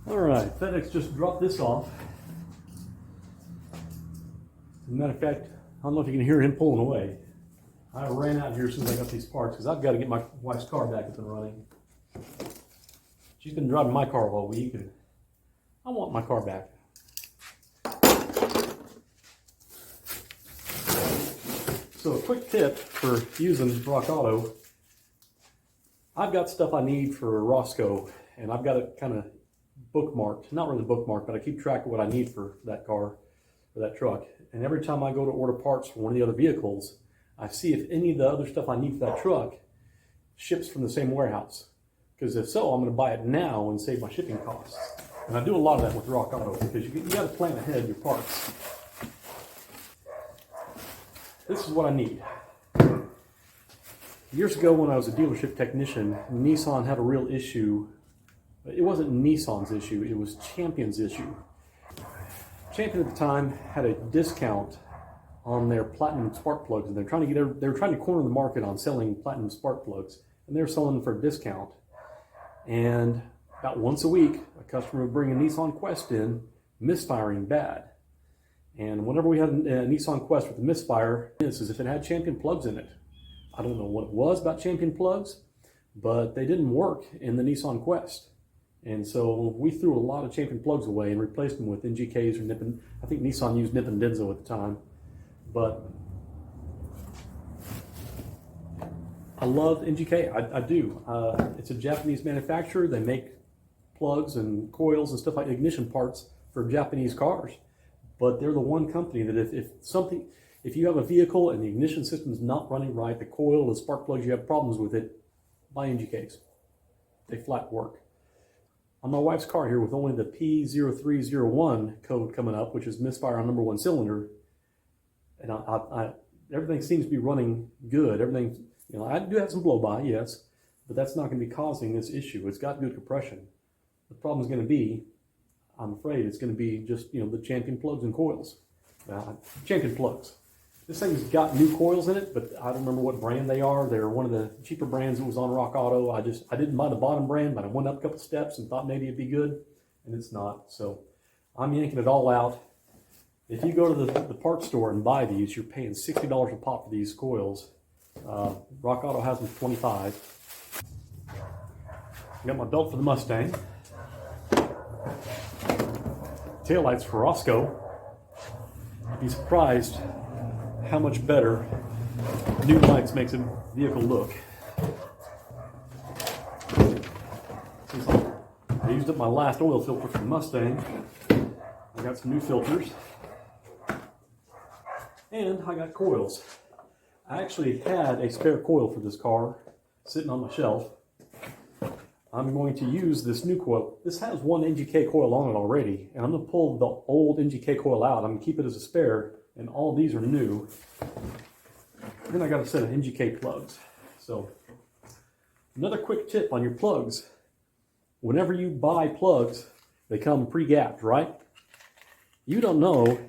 All right, FedEx just dropped this off. As a matter of fact, I don't know if you can hear him pulling away. I ran out here as soon as I got these parts because I've got to get my wife's car back up and running. She's been driving my car all week and I want my car back. So a quick tip for using Rock Auto. I've got stuff I need for Roscoe and I've got it kind of bookmarked, not really bookmarked, but I keep track of what I need for that car or that truck. And every time I go to order parts for one of the other vehicles, I see if any of the other stuff I need for that truck ships from the same warehouse. Because if so, I'm going to buy it now and save my shipping costs. And I do a lot of that with Rock Auto because you got to plan ahead your parts. This is what I need. Years ago when I was a dealership technician, Nissan had a real issue. It wasn't Nissan's issue, it was Champion's issue. Champion at the time had a discount on their platinum spark plugs, and they were trying to corner the market on selling platinum spark plugs, and they were selling them for a discount. And about once a week, a customer would bring a Nissan Quest in, misfiring bad. And whenever we had a Nissan Quest with a misfire, it's as if it had Champion plugs in it. I don't know what it was about Champion plugs, but they didn't work in the Nissan Quest. And so we threw a lot of Champion plugs away and replaced them with NGKs or Nippon. I think Nissan used Nippon Denso at the time. But I love NGK, I do. It's a Japanese manufacturer. They make plugs and coils and stuff like ignition parts for Japanese cars. But they're the one company that if you have a vehicle and the ignition system is not running right, the coil, the spark plugs, you have problems with it, buy NGKs. They flat work. On my wife's car here, with only the P0301 code coming up, which is misfire on number one cylinder, and everything seems to be running good. Everything, I do have some blow by, yes, but that's not going to be causing this issue. It's got good compression. The problem is going to be, I'm afraid, it's going to be just the Champion plugs and coils. Champion plugs. This thing's got new coils in it, but I don't remember what brand they are. They're one of the cheaper brands that was on Rock Auto. I didn't buy the bottom brand, but I went up a couple steps and thought maybe it'd be good, and it's not. So I'm yanking it all out. If you go to the parts store and buy these, you're paying $60 a pop for these coils. Rock Auto has them for $25. Got my belt for the Mustang. Taillights for Roscoe. You'd be surprised how much better new lights makes a vehicle look. I used up my last oil filter for the Mustang. I got some new filters. And I got coils. I actually had a spare coil for this car sitting on my shelf. I'm going to use this new coil. This has one NGK coil on it already, and I'm going to pull the old NGK coil out. I'm going to keep it as a spare, and all these are new. Then I got a set of NGK plugs. So, another quick tip on your plugs. Whenever you buy plugs, they come pre-gapped, right? You don't know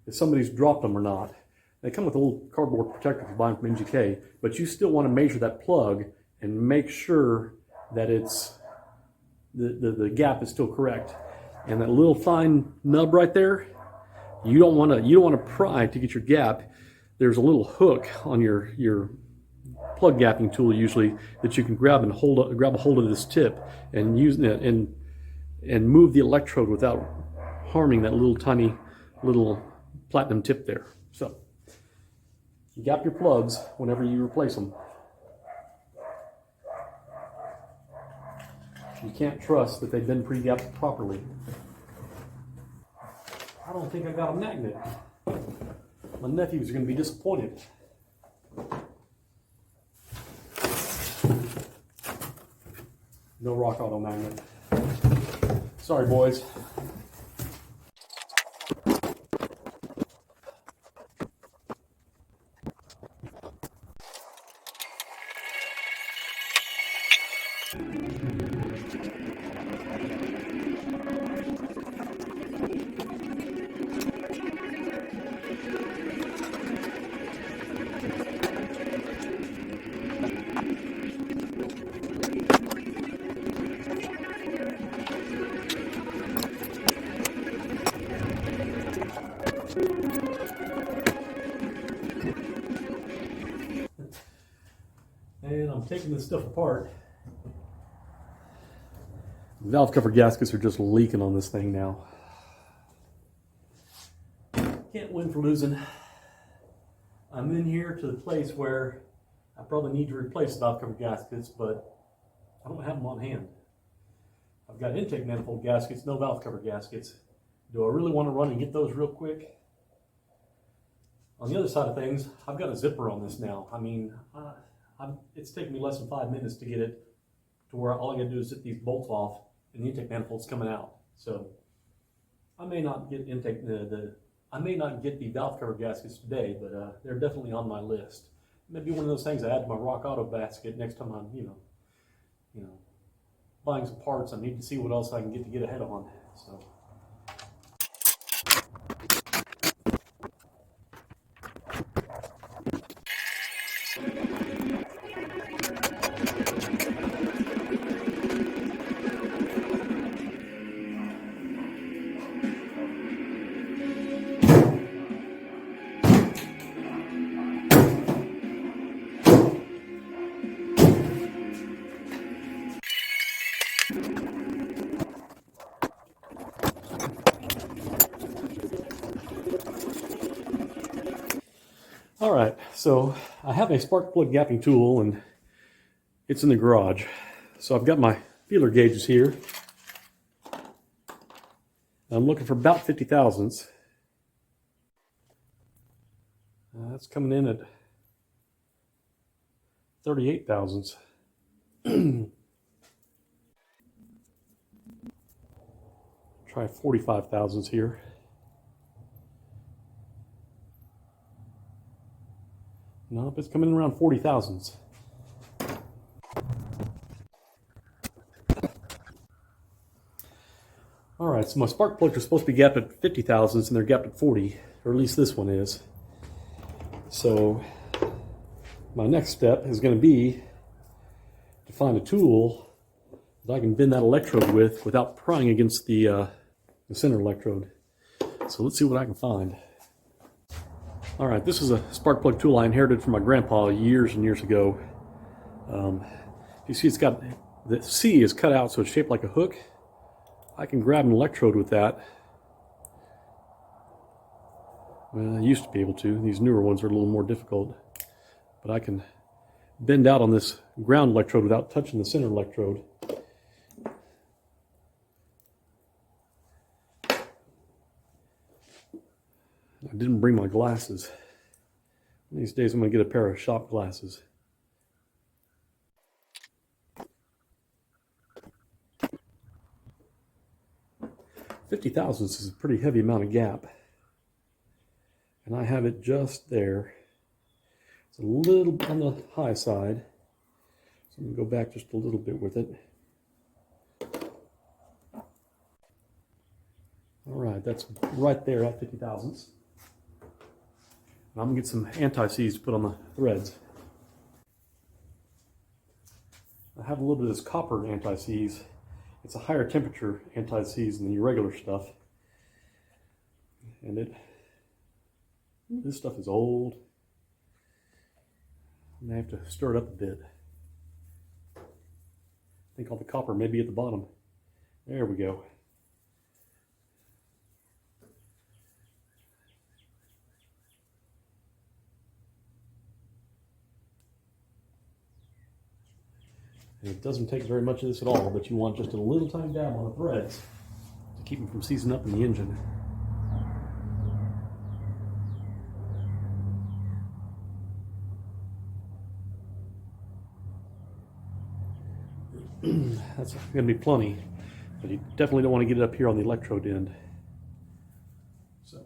if somebody's dropped them or not. They come with a little cardboard protector if you buy them from NGK, but you still want to measure that plug and make sure that it's the gap is still correct. And that little fine nub right there, you don't want to pry to get your gap. There's a little hook on your plug gapping tool usually that you can grab a hold of this tip and use it and move the electrode without harming that little tiny little platinum tip there. So you gap your plugs whenever you replace them. You can't trust that they've been pre-gapped properly. I don't think I got a magnet. My nephews are going to be disappointed. No Rock Auto magnet. Sorry, boys. taking this stuff apart. The valve cover gaskets are just leaking on this thing now. Can't win for losing. I'm in here to the place where I probably need to replace the valve cover gaskets, but I don't have them on hand. I've got intake manifold gaskets, no valve cover gaskets. Do I really want to run and get those real quick? On the other side of things, I've got a zipper on this now. I mean, it's taken me less than 5 minutes to get it to where all I gotta do is zip these bolts off and the intake manifold's coming out. So I may not get I may not get the valve cover gaskets today, but they're definitely on my list. Maybe one of those things I add to my Rock Auto basket next time I'm, you know, buying some parts. I need to see what else I can get ahead on. So. All right, so I have a spark plug gapping tool and it's in the garage. So I've got my feeler gauges here. I'm looking for about 50 thousandths. That's coming in at 38 thousandths. Try 45 thousandths here. Nope, it's coming in around 40 thousandths. All right, so my spark plugs are supposed to be gapped at 50 thousandths and they're gapped at 40, or at least this one is. So my next step is going to be to find a tool that I can bend that electrode with without prying against the center electrode. So let's see what I can find. All right, this is a spark plug tool I inherited from my grandpa years and years ago. You see it's got, the C is cut out so it's shaped like a hook. I can grab an electrode with that. Well, I used to be able to. These newer ones are a little more difficult. But I can bend out on this ground electrode without touching the center electrode. I didn't bring my glasses. These days I'm going to get a pair of shop glasses. $50 thousandths is a pretty heavy amount of gap. And I have it just there. It's a little on the high side. So I'm going to go back just a little bit with it. All right, that's right there at 50 thousandths. I'm going to get some anti-seize to put on the threads. I have a little bit of this copper anti-seize. It's a higher temperature anti-seize than the regular stuff. And this stuff is old. I'm going to have to stir it up a bit. I think all the copper may be at the bottom. There we go. And it doesn't take very much of this at all, but you want just a little tiny dab on the threads to keep them from seizing up in the engine. That's going to be plenty, but you definitely don't want to get it up here on the electrode end. So.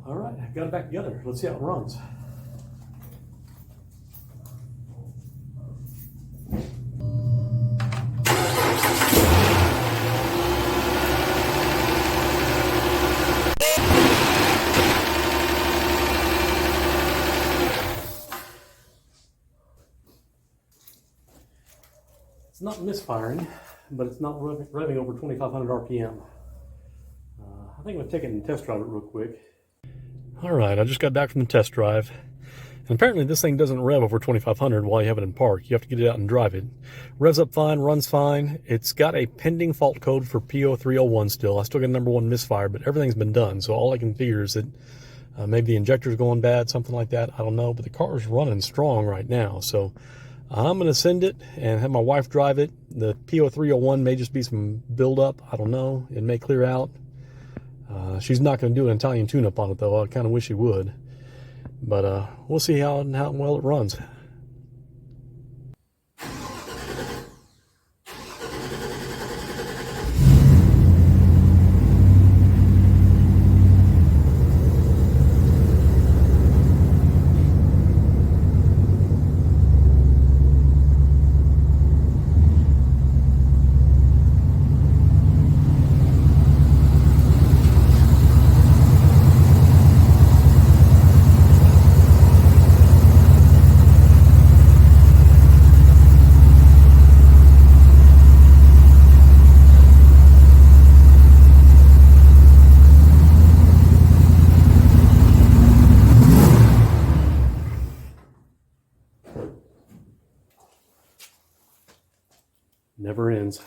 All right, I got it back together. Let's see how it runs. It's not misfiring, but it's not revving over 2,500 RPM. I think I'm gonna take it and test drive it real quick. All right, I just got back from the test drive. And apparently this thing doesn't rev over 2,500 while you have it in park. You have to get it out and drive it. Revs up fine, runs fine. It's got a pending fault code for P0301 still. I still got number 1 misfire, but everything's been done. So all I can figure is that maybe the injector's going bad, something like that. I don't know, but the car's running strong right now. So I'm going to send it and have my wife drive it. The P0301 may just be some buildup. I don't know. It may clear out. She's not going to do an Italian tune-up on it, though. I kind of wish she would. But we'll see how well it runs. Never ends.